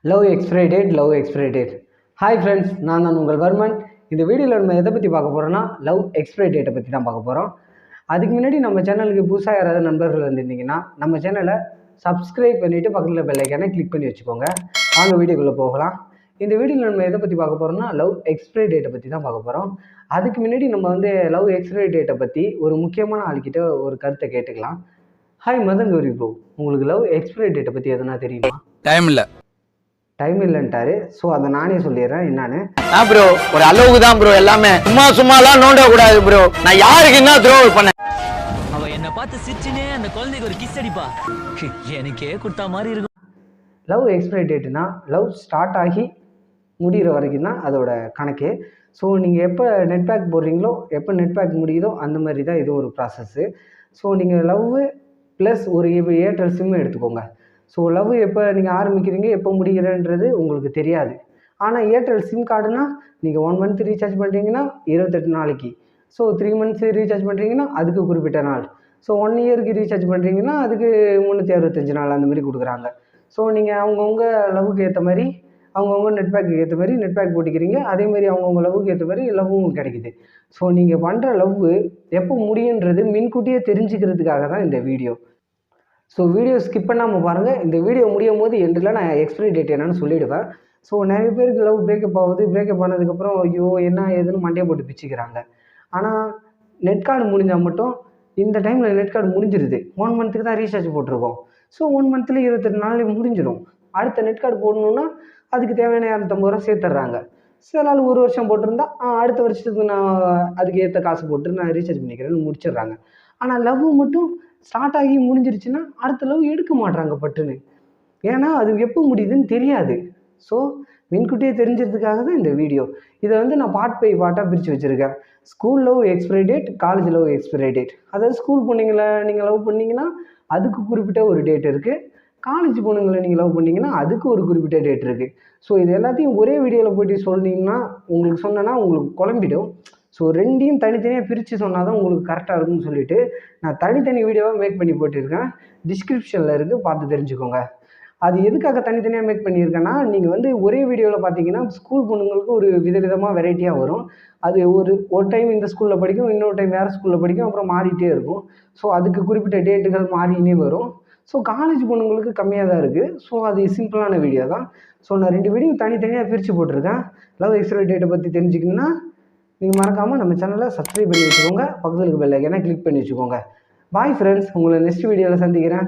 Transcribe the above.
Love expirated love expirated. Hi friends, நான் உங்கள் வர்மன். இந்த வீடியோவில் நம்ம எதை பற்றி பார்க்க போகிறோன்னா லவ் எக்ஸ்பிரேடேட்டை பற்றி தான் பார்க்க போகிறோம். அதுக்கு முன்னாடி நம்ம சேனலுக்கு புதுசாக யாராவது நண்பர்கள் வந்திருந்தீங்கன்னா நம்ம சேனலை சப்ஸ்கிரைப் பண்ணிவிட்டு பக்கத்தில் பெல் ஐக்கானை கிளிக் பண்ணி வச்சுக்கோங்க. வாங்க வீடியோக்குள்ளே போகலாம். இந்த வீடியோவில் நம்ம எதை பற்றி பார்க்க போகிறோம்னா லவ் எக்ஸ்பிரேடேட்டை பற்றி தான் பார்க்க போகிறோம். அதுக்கு முன்னாடி நம்ம லவ் எக்ஸ்பிரேடேட்டை பற்றி ஒரு முக்கியமான ஆள்கிட்ட ஒரு கருத்தை கேட்டுக்கலாம். ஹாய் மதன் கௌரி ப்ரோ, உங்களுக்கு லவ் எக்ஸ்பிரேடேட்டை பற்றி எதனா தெரியுமா? டைம் இல்லைன்ட்டாரு. ஸோ அதை நானே சொல்லிடுறேன் என்னன்னு. ப்ரோ ஒரு அளவுக்கு தான் ப்ரோ, எல்லாமே சும்மாலாம் நோண்ட கூடாது ப்ரோ. நான் யாருக்கு என்ன துரோகம் பண்ணேன்? அவ என்ன பார்த்து சிரிச்சுனே அந்த குழந்தைக்கு ஒரு கிஸ் அடிப்பா, எனக்கே கொடுத்தா மாதிரி இருக்கும். லவ் எக்ஸ்பிரேடேட்னா லவ் ஸ்டார்ட் ஆகி முடிகிற வரைக்கும் தான் அதோட கணக்கு. ஸோ நீங்கள் எப்போ நெட் பேக் போடுறீங்களோ, எப்போ நெட் பேக் முடியுதோ அந்த மாதிரி தான் இது ஒரு ப்ராசஸ்ஸு. ஸோ நீங்கள் லவ் ப்ளஸ் ஒரு ஏர்டெல் சிம்மு எடுத்துக்கோங்க. ஸோ லவ் எப்போ நீங்கள் ஆரம்பிக்கிறீங்க, எப்போ முடிகிறன்றது உங்களுக்கு தெரியாது. ஆனால் ஏர்டெல் சிம் கார்டுனா நீங்கள் 1 மந்த் ரீசார்ஜ் பண்ணுறீங்கன்னா 28 நாளைக்கு. ஸோ 3 மந்த்ஸ் ரீசார்ஜ் பண்ணுறீங்கன்னா அதுக்கு குறிப்பிட்ட நாள். ஸோ 1 இயருக்கு ரீசார்ஜ் பண்ணுறீங்கன்னா அதுக்கு 365 நாள் அந்த மாதிரி கொடுக்குறாங்க. ஸோ நீங்கள் அவங்கவுங்க லவ்வுக்கு ஏற்ற மாதிரி, அவங்கவுங்க நெட் பேக்கு ஏற்ற மாதிரி நெட் பேக் போட்டிக்கிறீங்க. அதேமாதிரி அவங்கவுங்க லவ்வுக்கு ஏற்ற மாதிரி லவ்வும் கிடைக்குது. ஸோ நீங்கள் பண்ணுற லவ் எப்போ முடியுன்றது முன்கூட்டியே தெரிஞ்சுக்கிறதுக்காக தான் இந்த வீடியோ. ஸோ வீடியோ ஸ்கிப் பண்ணாமல் பாருங்கள். இந்த வீடியோ முடியும் போது எண்டில் நான் எக்ஸ்பைரி டேட் என்னன்னு சொல்லிவிடுவேன். ஸோ நிறைய பேருக்கு லவ் பிரேக்கப் ஆகுது. பிரேக்கப் ஆனதுக்கப்புறம் ஐயோ என்ன ஏதுன்னு மண்டையை போட்டு பிச்சுக்கிறாங்க. ஆனால் நெட் கார்டு முடிஞ்சால் மட்டும் இந்த டைமில் நெட் கார்டு முடிஞ்சிருது. 1 மந்த்துக்கு தான் ரீசார்ஜ் போட்டிருக்கோம். ஸோ 1 மந்த்தில் 28 நாள் முடிஞ்சிடும். அடுத்த நெட் கார்டு போடணுன்னா அதுக்கு தேவையான 250 ரூபா சேர்த்துட்றாங்க. சில நாள் 1 வருஷம் போட்டிருந்தா அடுத்த வருஷத்துக்கு நான் அதுக்கு ஏற்ற காசு போட்டு நான் ரீசார்ஜ் பண்ணிக்கிறேன்னு முடிச்சிடுறாங்க. ஆனால் லவ் மட்டும் ஸ்டார்ட் ஆகி முடிஞ்சிருச்சுன்னா அடுத்த லவ் எடுக்க மாட்றாங்க பட்டுன்னு. ஏன்னா அது எப்போ முடியுதுன்னு தெரியாது. ஸோ முன்கூட்டியே தெரிஞ்சதுக்காக தான் இந்த வீடியோ. இதை நான் பார்ட் பை பார்ட்டாக பிரித்து வச்சுருக்கேன். School love expiry date, college love expiry date. அதாவது ஸ்கூல் பொண்ணுங்களை நீங்கள் லவ் பண்ணிங்கன்னா அதுக்கு குறிப்பிட்ட ஒரு டேட் இருக்குது. காலேஜ் பொண்ணுங்களை நீங்கள் லவ் பண்ணிங்கன்னா அதுக்கு ஒரு குறிப்பிட்ட டேட் இருக்குது. ஸோ இது எல்லாத்தையும் ஒரே வீடியோவில் போய்ட்டு சொன்னீங்கன்னா உங்களுக்கு குழம்பிடும். ஸோ ரெண்டையும் தனித்தனியாக பிரித்து சொன்னால் தான் உங்களுக்கு கரெக்டாக இருக்கும்னு சொல்லிவிட்டு நான் தனித்தனி வீடியோவாக மேக் பண்ணி போட்டிருக்கேன். டிஸ்கிரிப்ஷனில் இருக்குது, பார்த்து தெரிஞ்சுக்கோங்க. அது எதுக்காக தனித்தனியாக மேக் பண்ணியிருக்கேன்னா, நீங்கள் ஒரே வீடியோவில் பார்த்தீங்கன்னா ஸ்கூல் பொண்ணுங்களுக்கு ஒரு விதவிதமாக வெரைட்டியாக வரும். அது ஒரு டைம் இந்த ஸ்கூலில் படிக்கும், இன்னொரு டைம் வேறு ஸ்கூலில் படிக்கும், அப்புறம் மாறிட்டே இருக்கும். ஸோ அதுக்கு குறிப்பிட்ட டேட்டுகள் மாறினே வரும். ஸோ காலேஜ் பொண்ணுங்களுக்கு கம்மியாக தான் இருக்குது. ஸோ அது சிம்பிளான வீடியோ தான். ஸோ நான் 2 வீடியோ தனித்தனியாக பிரித்து போட்டிருக்கேன். லவ் எக்ஸ்பைரி டேட்டை பற்றி தெரிஞ்சுக்கணுன்னா நீங்கள் மறக்காமல் நம்ம சேனலை சப்ஸ்கிரைப் பண்ணி வச்சுக்கோங்க. பக்கத்தில் இருக்க பெல் ஐக்கானை கிளிக் பண்ணி வச்சுக்கோங்க. பாய் ஃப்ரெண்ட்ஸ், உங்களை நெக்ஸ்ட் வீடியோவில் சந்திக்கிறேன்.